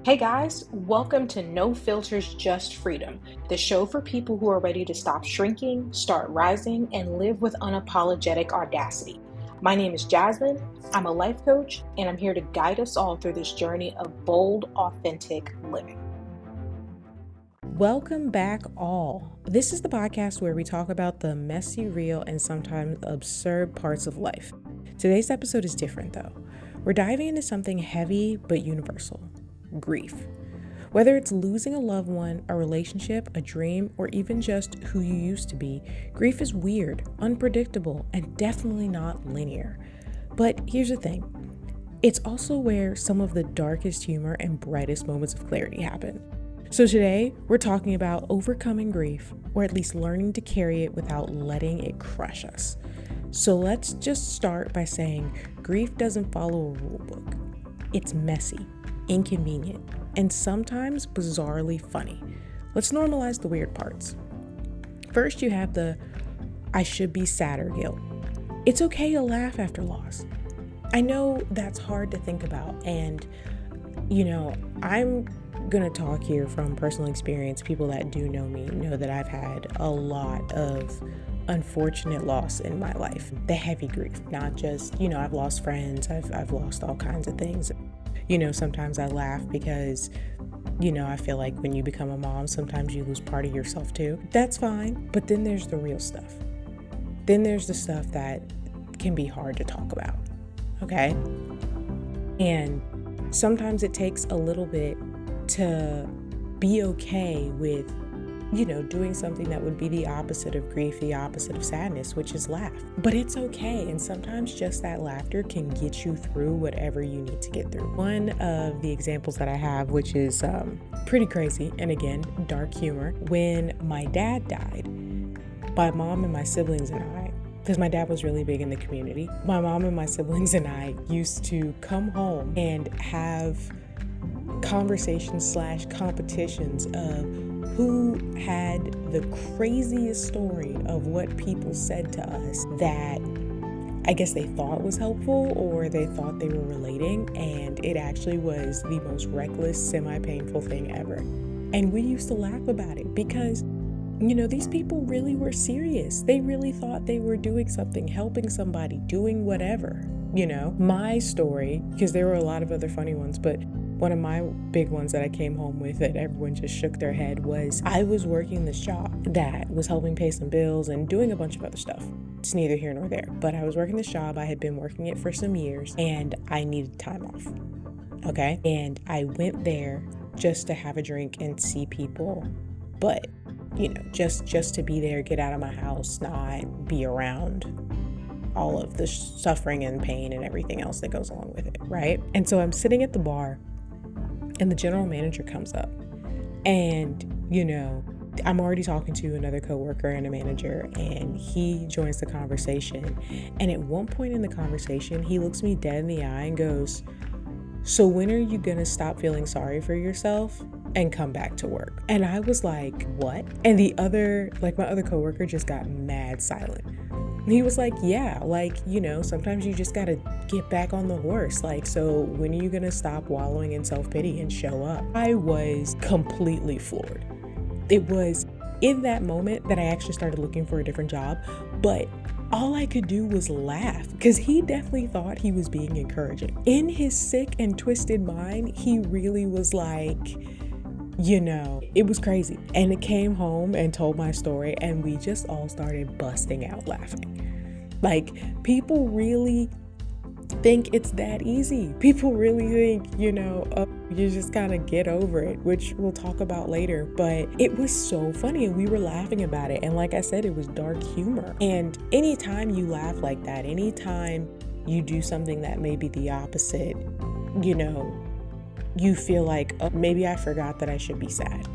Hey guys, welcome to No Filters, Just Freedom, the show for people who are ready to stop shrinking, start rising, and live with unapologetic audacity. My name is Jasmine, I'm a life coach, and I'm here to guide us all through this journey of bold, authentic living. Welcome back, all. This is the podcast where we talk about the messy, real, and sometimes absurd parts of life. Today's episode is different, though. We're diving into something heavy but universal: grief. Whether it's losing a loved one, a relationship, a dream, or even just who you used to be, grief is weird, unpredictable, and definitely not linear. But here's the thing. It's also where some of the darkest humor and brightest moments of clarity happen. So today, we're talking about overcoming grief, or at least learning to carry it without letting it crush us. So let's just start by saying grief doesn't follow a rule book. It's messy, inconvenient, and sometimes bizarrely funny. Let's normalize the weird parts. First, you have the I should be sadder guilt. It's okay to laugh after loss. I know that's hard to think about, and I'm gonna talk here from personal experience. People that do know me know that I've had a lot of unfortunate loss in my life. The heavy grief, not just, I've lost friends, I've lost all kinds of things. Sometimes I laugh because, I feel like when you become a mom, sometimes you lose part of yourself too. That's fine, but then there's the real stuff. Then there's the stuff that can be hard to talk about, okay? And sometimes it takes a little bit to be okay with, doing something that would be the opposite of grief, the opposite of sadness, which is laugh. But it's okay. And sometimes just that laughter can get you through whatever you need to get through. One of the examples that I have, which is pretty crazy, and again, dark humor, when my dad died, my mom and my siblings and I, because my dad was really big in the community, my mom and my siblings and I used to come home and have conversations / competitions of who had the craziest story of what people said to us that I guess they thought was helpful or they thought they were relating, and it actually was the most reckless, semi-painful thing ever. And we used to laugh about it because these people really were serious. They really thought they were doing something, helping somebody, doing whatever. My story, because there were a lot of other funny ones, but one of my big ones that I came home with that everyone just shook their head was I was working this job that was helping pay some bills and doing a bunch of other stuff. It's neither here nor there, but I was working this job. I had been working it for some years and I needed time off. Okay. And I went there just to have a drink and see people, but just to be there, get out of my house, not be around all of the suffering and pain and everything else that goes along with it, right? And so I'm sitting at the bar and the general manager comes up and, I'm already talking to another coworker and a manager, and he joins the conversation. And at one point in the conversation, he looks me dead in the eye and goes, "So when are you gonna stop feeling sorry for yourself and come back to work?" And I was like, "What?" And my other coworker just got mad silent. And he was like, "Yeah, sometimes you just gotta get back on the horse. So when are you gonna stop wallowing in self-pity and show up?" I was completely floored. It was in that moment that I actually started looking for a different job, but all I could do was laugh because he definitely thought he was being encouraging. In his sick and twisted mind, he really was like, it was crazy. And it came home and told my story, and we just all started busting out laughing. People really think it's that easy. People really think, you just gotta get over it, which we'll talk about later. But it was so funny and we were laughing about it. And like I said, it was dark humor. And anytime you laugh like that, anytime you do something that may be the opposite, you feel like, oh, maybe I forgot that I should be sad.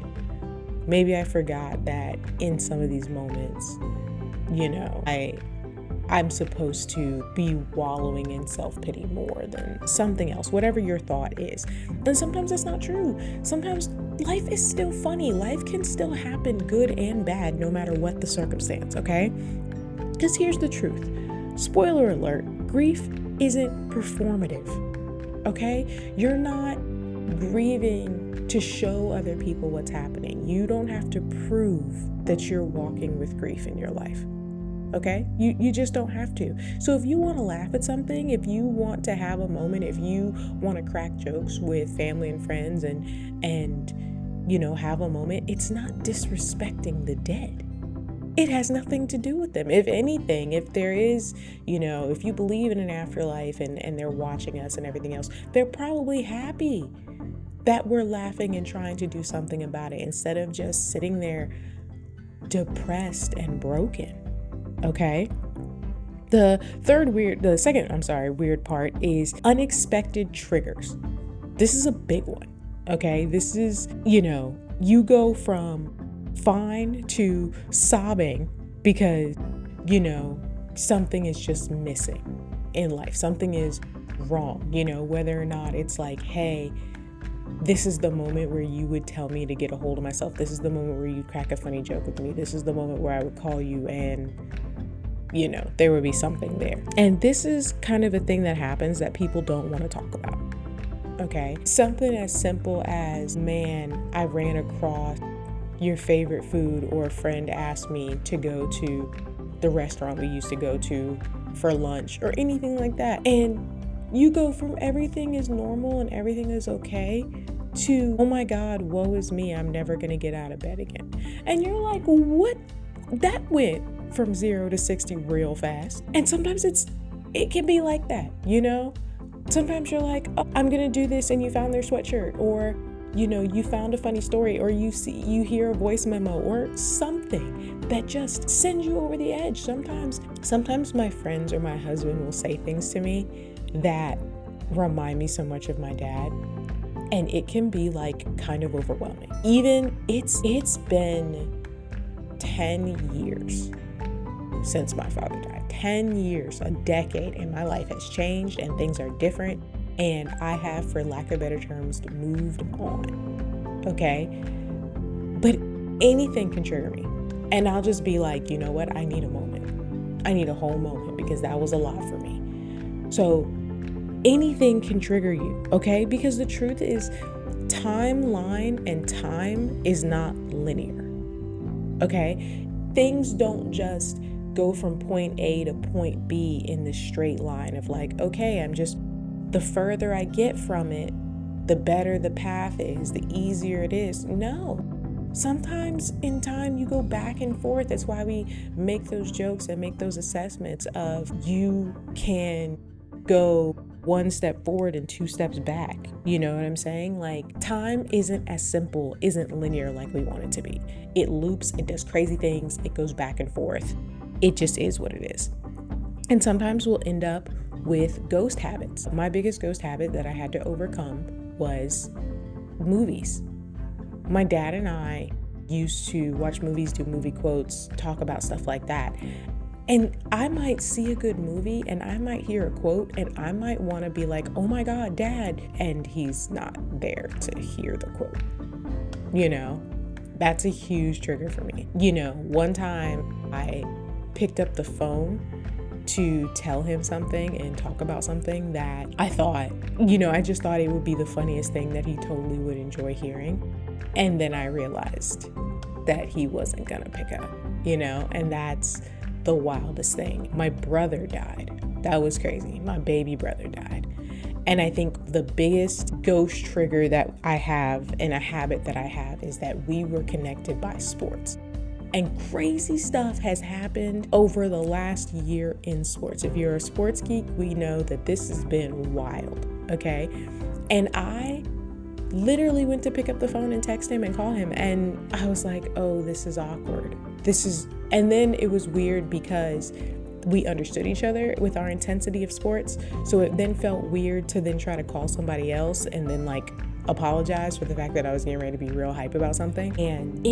Maybe I forgot that in some of these moments, I'm supposed to be wallowing in self-pity more than something else, whatever your thought is. And sometimes that's not true. Sometimes life is still funny. Life can still happen, good and bad, no matter what the circumstance, okay? Because here's the truth. Spoiler alert, grief isn't performative, okay? You're not grieving to show other people what's happening. You don't have to prove that you're walking with grief in your life. Okay? You just don't have to. So if you want to laugh at something, if you want to have a moment, if you want to crack jokes with family and friends and have a moment, it's not disrespecting the dead. It has nothing to do with them. If anything, if there is, if you believe in an afterlife and they're watching us and everything else, they're probably happy that we're laughing and trying to do something about it instead of just sitting there depressed and broken. Okay? The second weird part is unexpected triggers. This is a big one. Okay? This is, you go from fine to sobbing because, something is just missing in life. Something is wrong, whether or not it's like, hey, this is the moment where you would tell me to get a hold of myself. This is the moment where you crack a funny joke with me. This is the moment where I would call you and, there would be something there. And this is kind of a thing that happens that people don't want to talk about. Okay? Something as simple as, man, I ran across your favorite food, or a friend asked me to go to the restaurant we used to go to for lunch, or anything like that. And you go from everything is normal and everything is okay to, oh my God, woe is me, I'm never gonna get out of bed again. And you're like, what? That went from 0 to 60 real fast. And sometimes it can be like that, Sometimes you're like, oh, I'm gonna do this, and you found their sweatshirt, or you found a funny story, or you hear a voice memo or something that just sends you over the edge. Sometimes my friends or my husband will say things to me that remind me so much of my dad, and it can be like kind of overwhelming. Even it's been 10 years since my father died. 10 years, a decade, and my life has changed and things are different. And I have, for lack of better terms, moved on, okay? But anything can trigger me. And I'll just be like, you know what? I need a moment. I need a whole moment because that was a lot for me. So anything can trigger you, okay? Because the truth is, timeline and time is not linear, okay? Things don't just go from point A to point B in this straight line of like, okay, the further I get from it, the better the path is, the easier it is. No. Sometimes in time you go back and forth. That's why we make those jokes and make those assessments of you can go 1 step forward and 2 steps back. You know what I'm saying? Like, time isn't linear like we want it to be. It loops, it does crazy things, it goes back and forth. It just is what it is. And sometimes we'll end up with ghost habits. My biggest ghost habit that I had to overcome was movies. My dad and I used to watch movies, do movie quotes, talk about stuff like that. And I might see a good movie and I might hear a quote and I might want to be like, oh my God, Dad. And he's not there to hear the quote. That's a huge trigger for me. One time I picked up the phone to tell him something and talk about something that I thought, I just thought it would be the funniest thing that he totally would enjoy hearing. And then I realized that he wasn't gonna pick up, and that's the wildest thing. My brother died. That was crazy. My baby brother died. And I think the biggest ghost trigger that I have and a habit that I have is that we were connected by sports. And crazy stuff has happened over the last year in sports. If you're a sports geek, we know that this has been wild, okay? And I literally went to pick up the phone and text him and call him. And I was like, oh, this is awkward. And then it was weird because we understood each other with our intensity of sports. So it then felt weird to then try to call somebody else and then apologize for the fact that I was getting ready to be real hype about something. And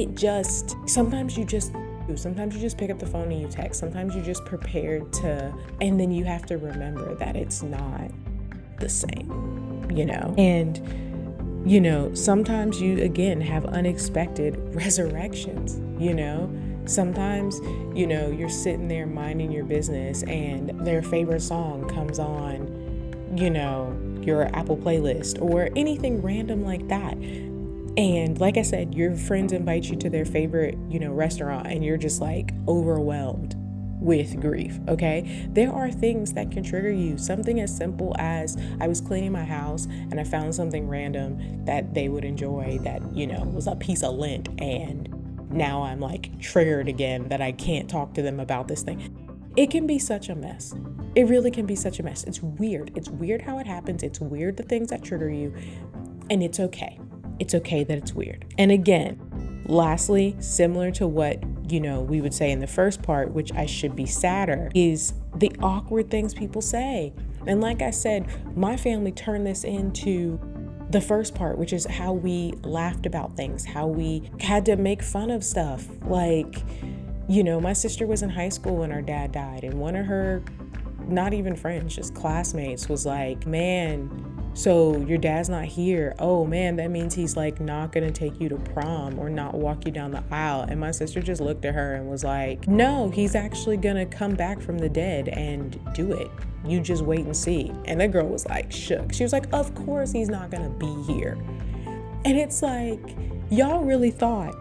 sometimes you just pick up the phone and you text. Sometimes you're just prepared to, and then you have to remember that it's not the same, And, sometimes you, again, have unexpected resurrections, Sometimes, you're sitting there minding your business and their favorite song comes on, your Apple playlist or anything random like that. And like I said, your friends invite you to their favorite, restaurant, and you're just like overwhelmed with grief, okay? There are things that can trigger you. Something as simple as I was cleaning my house and I found something random that they would enjoy that, was a piece of lint, and now I'm like triggered again that I can't talk to them about this thing. It can be such a mess. It really can be such a mess. It's weird. It's weird how it happens. It's weird the things that trigger you, and it's okay. It's okay that it's weird. And again, lastly, similar to what, we would say in the first part, which I should be sadder, is the awkward things people say. And like I said, my family turned this into the first part, which is how we laughed about things, how we had to make fun of stuff. Like, my sister was in high school when her dad died, and one of her, not even friends, just classmates, was like, man, so your dad's not here. Oh man, that means he's like not gonna take you to prom or not walk you down the aisle. And my sister just looked at her and was like, no, he's actually gonna come back from the dead and do it. You just wait and see. And that girl was like shook. She was like, of course he's not gonna be here. And it's like, y'all really thought,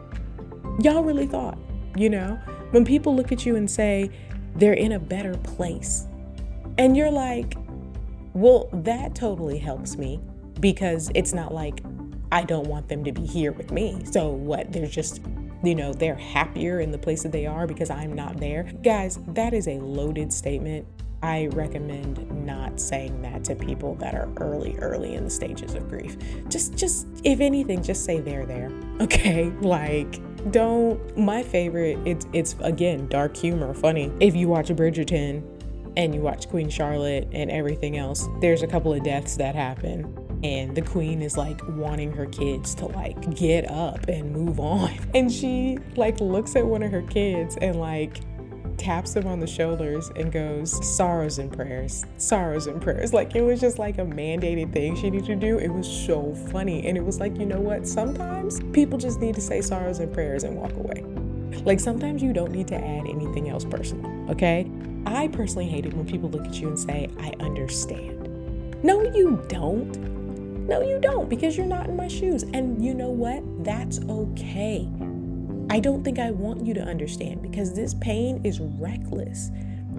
when people look at you and say they're in a better place, and you're like, well, that totally helps me, because it's not like I don't want them to be here with me. So what? They're just, they're happier in the place that they are because I'm not there. Guys, that is a loaded statement. I recommend not saying that to people that are early in the stages of grief. Just if anything, just say they're there. Okay? Like, my favorite, it's again, dark humor, funny. If you watch Bridgerton, and you watch Queen Charlotte and everything else, there's a couple of deaths that happen, and the queen is like wanting her kids to like get up and move on, and she like looks at one of her kids and like taps him on the shoulders and goes, sorrows and prayers. Like, it was just like a mandated thing she needed to do. It was so funny. And it was like, you know what, sometimes people just need to say sorrows and prayers and walk away. Like, sometimes you don't need to add anything else personal, okay? I personally hate it when people look at you and say, I understand. No, you don't, because you're not in my shoes. And you know what? That's okay. I don't think I want you to understand, because this pain is reckless.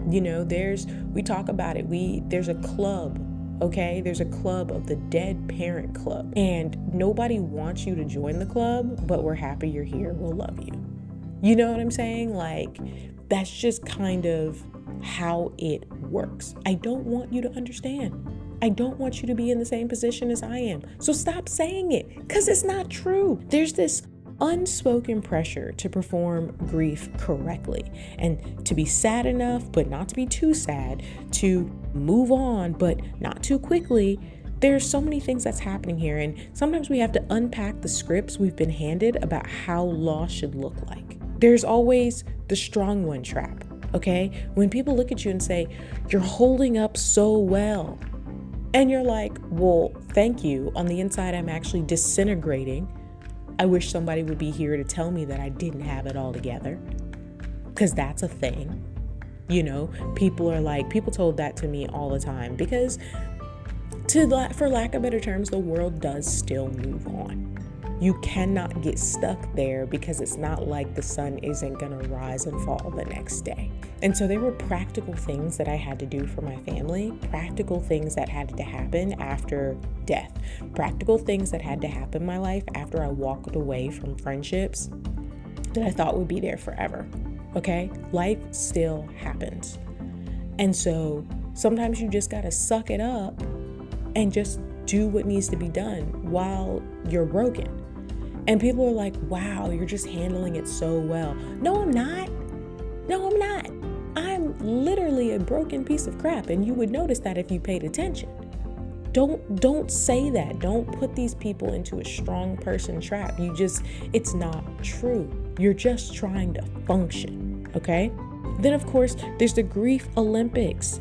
We talk about it. There's a club, okay? There's a club of the Dead Parent Club, and nobody wants you to join the club, but we're happy you're here. We'll love you. You know what I'm saying? Like, that's just kind of how it works. I don't want you to understand. I don't want you to be in the same position as I am. So stop saying it, because it's not true. There's this unspoken pressure to perform grief correctly, and to be sad enough, but not to be too sad, to move on, but not too quickly. There's so many things that's happening here, and sometimes we have to unpack the scripts we've been handed about how loss should look like. There's always the strong one trap, okay? When people look at you and say, you're holding up so well, and you're like, well, thank you. On the inside, I'm actually disintegrating. I wish somebody would be here to tell me that I didn't have it all together, because that's a thing. People told that to me all the time, because for lack of better terms, the world does still move on. You cannot get stuck there, because it's not like the sun isn't going to rise and fall the next day. And so there were practical things that I had to do for my family, practical things that had to happen after death, practical things that had to happen in my life after I walked away from friendships that I thought would be there forever. Okay? Life still happens. And so sometimes you just got to suck it up and just do what needs to be done while you're broken. And people are like, wow, you're just handling it so well. No, I'm not. I'm literally a broken piece of crap, and you would notice that if you paid attention. Don't say that. Don't put these people into a strong person trap. It's not true. You're just trying to function, okay? Then of course, there's the grief Olympics.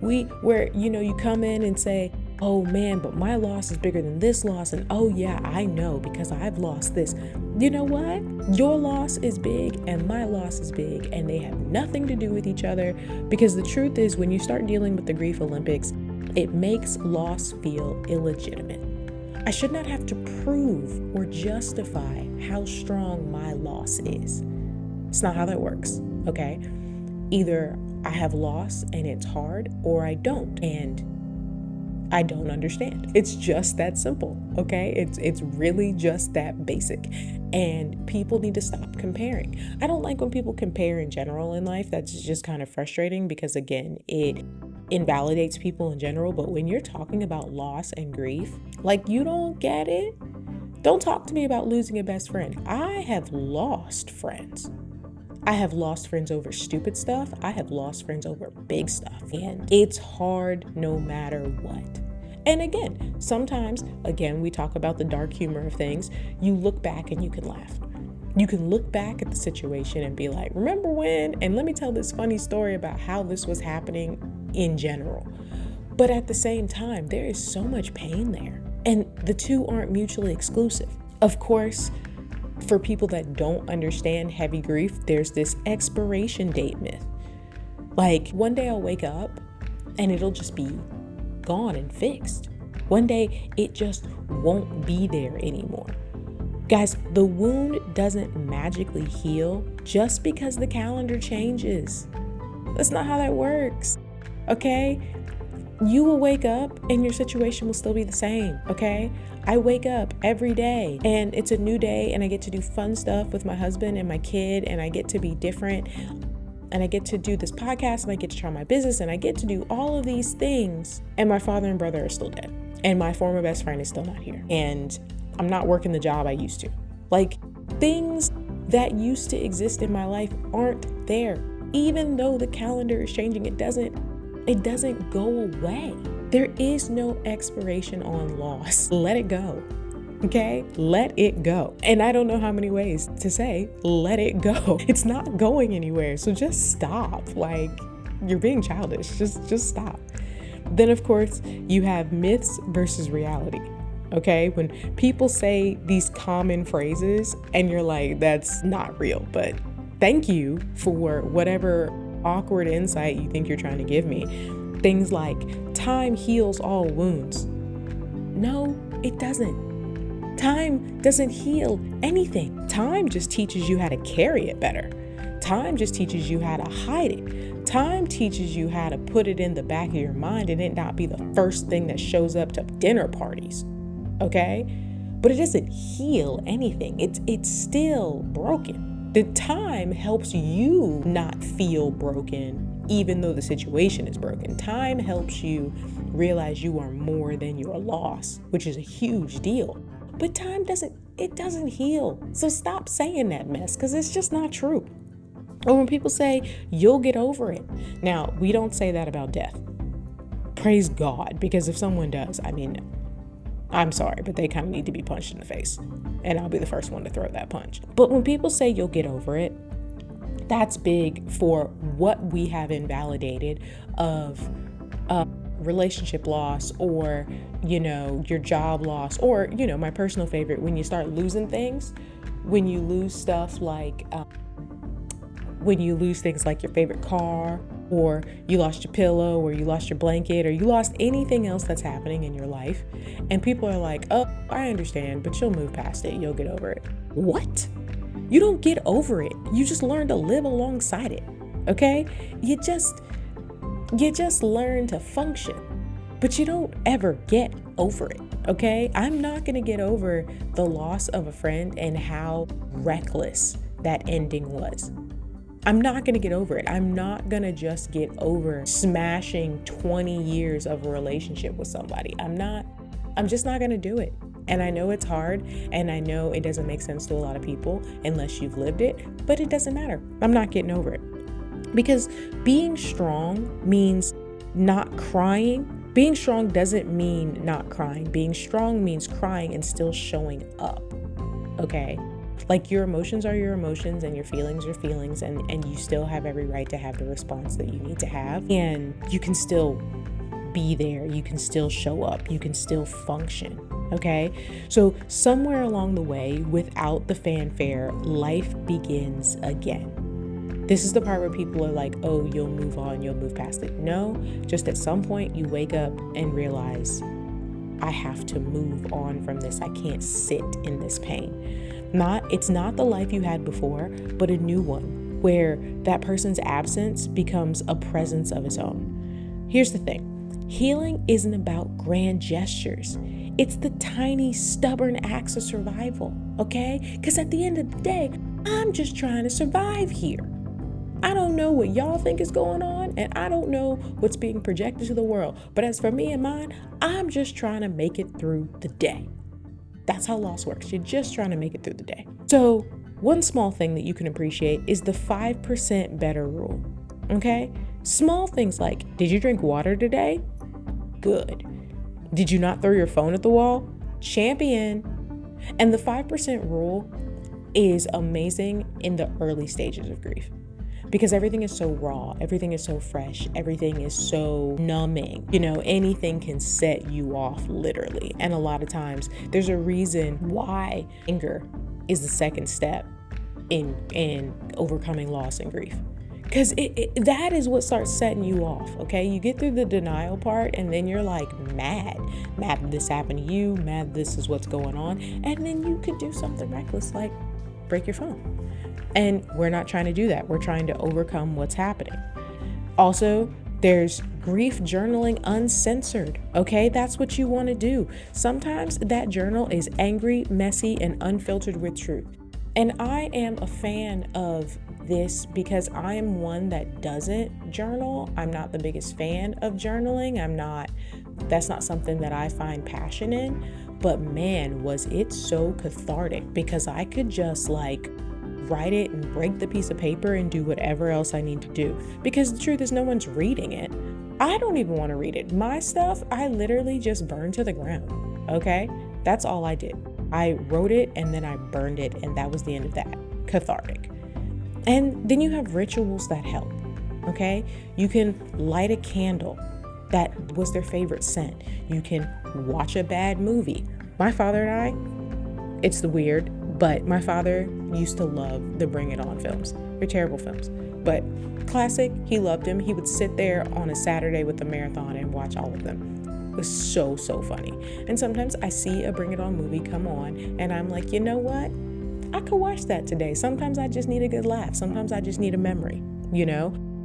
Where you come in and say, oh man, but my loss is bigger than this loss. And oh yeah, I know, because I've lost this. You know what? Your loss is big and my loss is big, and they have nothing to do with each other. Because the truth is, when you start dealing with the grief Olympics, It makes loss feel illegitimate. I should not have to prove or justify how strong my loss is. It's not how that works, okay? Either I have loss and it's hard, or I don't, and I don't understand. It's just that simple, okay? It's really just that basic. And people need to stop comparing. I don't like when people compare in general in life. That's just kind of frustrating because, again, it invalidates people in general. But when you're talking about loss and grief, like, you don't get it. Don't talk to me about losing a best friend. I have lost friends. I have lost friends over stupid stuff. I have lost friends over big stuff. And it's hard no matter what. And again, sometimes, we talk about the dark humor of things. You look back and you can laugh. You can look back at the situation and be like, remember when? And let me tell this funny story about how this was happening in general. But at the same time, there is so much pain there. And the two aren't mutually exclusive. Of course, for people that don't understand heavy grief, there's this expiration date myth. Like, one day I'll wake up and it'll just be gone and fixed. One day it just won't be there anymore. Guys, the wound doesn't magically heal just because the calendar changes. That's not how that works, okay? You will wake up and your situation will still be the same, okay? I wake up every day and it's a new day and I get to do fun stuff with my husband and my kid, and I get to be different, and I get to do this podcast, and I get to try my business, and I get to do all of these things, and my father and brother are still dead, and my former best friend is still not here, and I'm not working the job I used to. Like, things that used to exist in my life aren't there. Even though the calendar is changing, it doesn't go away. There is no expiration on loss. Let it go. Okay? Let it go. And I don't know how many ways to say, let it go. It's not going anywhere. So just stop. Like, you're being childish. Just stop. Then, of course, you have myths versus reality. Okay? When people say these common phrases and you're like, that's not real, but thank you for whatever awkward insight you think you're trying to give me. Things like, time heals all wounds. No, it doesn't. Time doesn't heal anything. Time just teaches you how to carry it better. Time just teaches you how to hide it. Time teaches you how to put it in the back of your mind and it not be the first thing that shows up to dinner parties. Okay? But it doesn't heal anything. It's still broken. The time helps you not feel broken even though the situation is broken. Time helps you realize you are more than your loss, which is a huge deal. But time doesn't heal. So stop saying that mess, because it's just not true. Or when people say, you'll get over it. Now, we don't say that about death. Praise God, because if someone does, I mean, I'm sorry, but they kind of need to be punched in the face. And I'll be the first one to throw that punch. But when people say you'll get over it, that's big for what we have invalidated of relationship loss, or, your job loss, or, my personal favorite, when you start losing things, when you lose stuff like, when you lose things like your favorite car, or you lost your pillow, or you lost your blanket, or you lost anything else that's happening in your life. And people are like, oh, I understand, but you'll move past it. You'll get over it. What? You don't get over it. You just learn to live alongside it. Okay? You just learn to function, but you don't ever get over it. Okay? I'm not going to get over the loss of a friend and how reckless that ending was. I'm not going to get over it. I'm not going to just get over smashing 20 years of a relationship with somebody. I'm just not going to do it. And I know it's hard, and I know it doesn't make sense to a lot of people unless you've lived it, but it doesn't matter. I'm not getting over it. Because being strong means not crying. Being strong doesn't mean not crying. Being strong means crying and still showing up. Okay? Like, your emotions are your emotions and your feelings are feelings, and you still have every right to have the response that you need to have. And you can still be there. You can still show up. You can still function. Okay? So somewhere along the way, without the fanfare, life begins again. This is the part where people are like, oh, you'll move on, you'll move past it. No, just at some point you wake up and realize, I have to move on from this. I can't sit in this pain. It's not the life you had before, but a new one where that person's absence becomes a presence of its own. Here's the thing. Healing isn't about grand gestures. It's the tiny, stubborn acts of survival, okay? Because at the end of the day, I'm just trying to survive here. I don't know what y'all think is going on, and I don't know what's being projected to the world. But as for me and mine, I'm just trying to make it through the day. That's how loss works. You're just trying to make it through the day. So one small thing that you can appreciate is the 5% better rule, okay? Small things like, did you drink water today? Good. Did you not throw your phone at the wall? Champion. And the 5% rule is amazing in the early stages of grief. Because everything is so raw, everything is so fresh, everything is so numbing. Anything can set you off literally. And a lot of times there's a reason why anger is the second step in overcoming loss and grief. Because that is what starts setting you off, okay? You get through the denial part and then you're like mad that this happened to you, mad this is what's going on. And then you could do something reckless like break your phone. And we're not trying to do that. We're trying to overcome what's happening. Also, there's grief journaling uncensored, okay? That's what you want to do. Sometimes that journal is angry, messy, and unfiltered with truth. And I am a fan of this because I am one that doesn't journal. I'm not the biggest fan of journaling. That's not something that I find passion in. But man, was it so cathartic because I could just write it and break the piece of paper and do whatever else I need to do. Because the truth is no one's reading it. I don't even want to read it. My stuff, I literally just burned to the ground, okay? That's all I did. I wrote it and then I burned it and that was the end of that. Cathartic. And then you have rituals that help, okay? You can light a candle. That was their favorite scent. You can watch a bad movie. My father and I, it's weird, but my father used to love the Bring It On films. They're terrible films, but classic, he loved them. He would sit there on a Saturday with the marathon and watch all of them. It was so funny. And sometimes I see a Bring It On movie come on and I'm like, you know what? I could watch that today. Sometimes I just need a good laugh. Sometimes I just need a memory,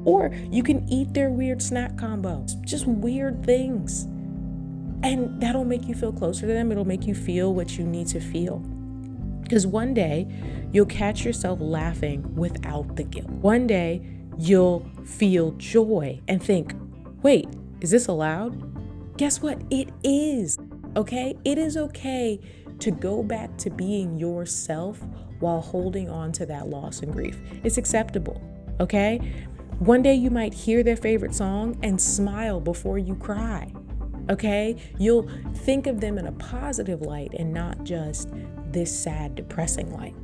Or you can eat their weird snack combo. Just weird things. And that'll make you feel closer to them. It'll make you feel what you need to feel. Because one day you'll catch yourself laughing without the guilt. One day you'll feel joy and think, wait, is this allowed? Guess what? It is, okay? It is okay to go back to being yourself while holding on to that loss and grief. It's acceptable, okay? One day you might hear their favorite song and smile before you cry, okay? You'll think of them in a positive light and not just this sad, depressing light.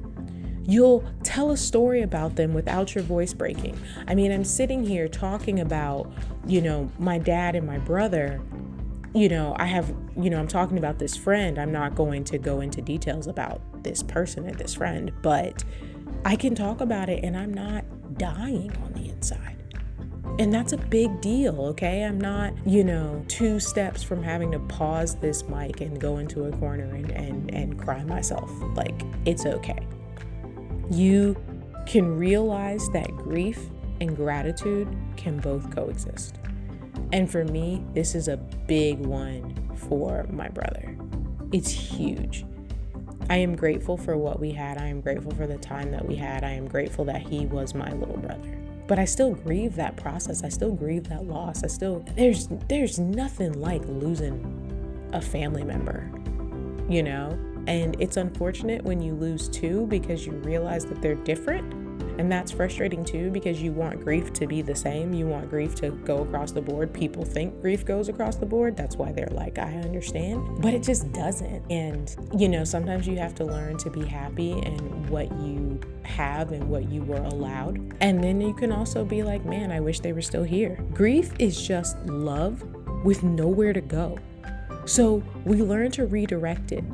You'll tell a story about them without your voice breaking. I mean, I'm sitting here talking about, my dad and my brother. I'm talking about this friend. I'm not going to go into details about this person and this friend, but I can talk about it and I'm not dying on the inside. And that's a big deal, okay? I'm not, 2 steps from having to pause this mic and go into a corner and cry myself. It's okay. You can realize that grief and gratitude can both coexist. And for me, this is a big one for my brother. It's huge. I am grateful for what we had. I am grateful for the time that we had. I am grateful that he was my little brother. But I still grieve that process. I still grieve that loss. There's nothing like losing a family member, And it's unfortunate when you lose 2 because you realize that they're different. And that's frustrating too because you want grief to be the same. You want grief to go across the board. People think grief goes across the board. That's why they're like, I understand. But it just doesn't. And, sometimes you have to learn to be happy in what you have and what you were allowed. And then you can also be like, man, I wish they were still here. Grief is just love with nowhere to go. So we learn to redirect it.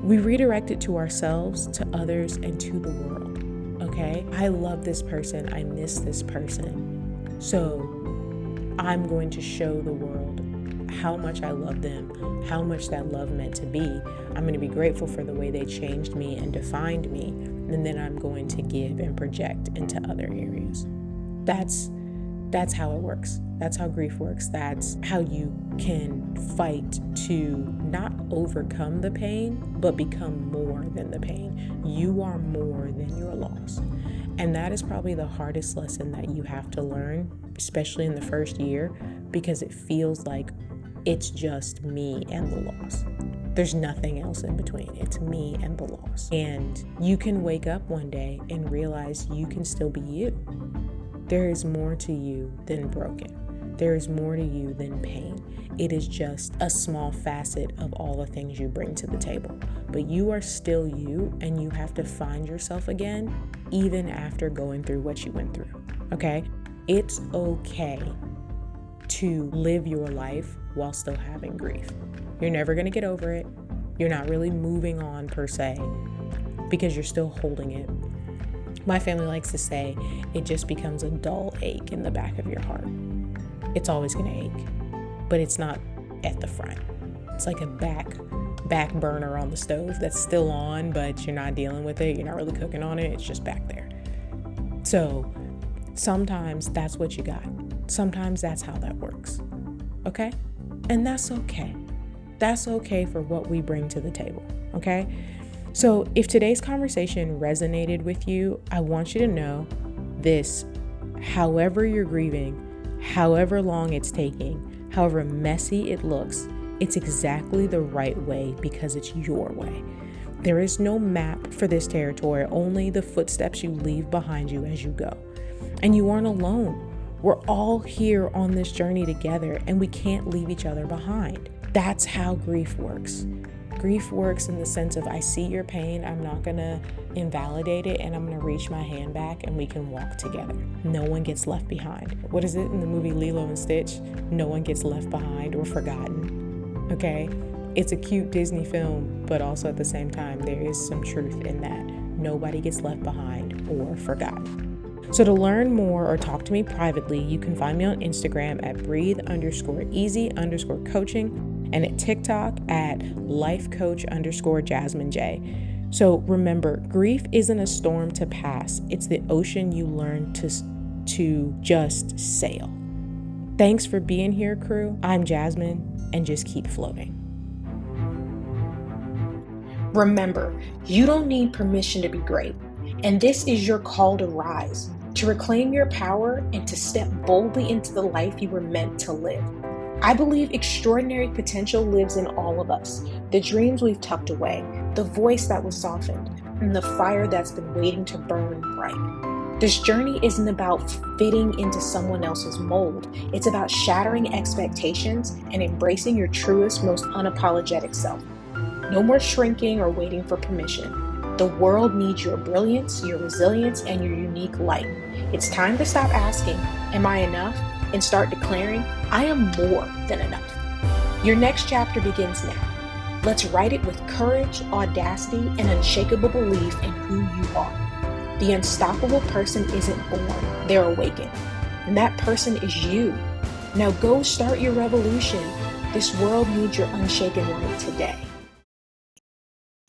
We redirect it to ourselves, to others, and to the world. Okay? okay? I love this person. I miss this person. So I'm going to show the world how much I love them, how much that love meant to be. I'm going to be grateful for the way they changed me and defined me. And then I'm going to give and project into other areas. That's how it works. That's how grief works. That's how you can fight to not overcome the pain, but become more than the pain. You are more than your loss. And that is probably the hardest lesson that you have to learn, especially in the first year, because it feels like it's just me and the loss. There's nothing else in between. It's me and the loss. And you can wake up one day and realize you can still be you. There is more to you than broken. There is more to you than pain. It is just a small facet of all the things you bring to the table. But you are still you, and you have to find yourself again, even after going through what you went through, okay? It's okay to live your life while still having grief. You're never gonna get over it. You're not really moving on per se, because you're still holding it. My family likes to say it just becomes a dull ache in the back of your heart. It's always gonna ache, but it's not at the front. It's like a back burner on the stove that's still on, but you're not dealing with it. You're not really cooking on it. It's just back there. So sometimes that's what you got. Sometimes that's how that works. Okay? And that's okay. That's okay for what we bring to the table. Okay? So if today's conversation resonated with you, I want you to know this: however you're grieving, however long it's taking, however messy it looks, it's exactly the right way because it's your way. There is no map for this territory, only the footsteps you leave behind you as you go. And you aren't alone. We're all here on this journey together, and we can't leave each other behind. That's how grief works. Grief works in the sense of, I see your pain, I'm not gonna invalidate it, and I'm gonna reach my hand back and we can walk together. No one gets left behind. What is it in the movie Lilo and Stitch? No one gets left behind or forgotten, okay? It's a cute Disney film, but also at the same time, there is some truth in that. Nobody gets left behind or forgotten. So to learn more or talk to me privately, you can find me on Instagram at breathe_easy_coaching and at TikTok at lifecoach_Jasmine J. So remember, grief isn't a storm to pass. It's the ocean you learn to just sail. Thanks for being here, crew. I'm Jasmine, and just keep floating. Remember, you don't need permission to be great. And this is your call to rise, to reclaim your power, and to step boldly into the life you were meant to live. I believe extraordinary potential lives in all of us. The dreams we've tucked away, the voice that was softened, and the fire that's been waiting to burn bright. This journey isn't about fitting into someone else's mold. It's about shattering expectations and embracing your truest, most unapologetic self. No more shrinking or waiting for permission. The world needs your brilliance, your resilience, and your unique light. It's time to stop asking, am I enough? And start declaring, I am more than enough. Your next chapter begins now. Let's write it with courage, audacity, and unshakable belief in who you are. The unstoppable person isn't born, they're awakened. And that person is you. Now go start your revolution. This world needs your unshaken light today.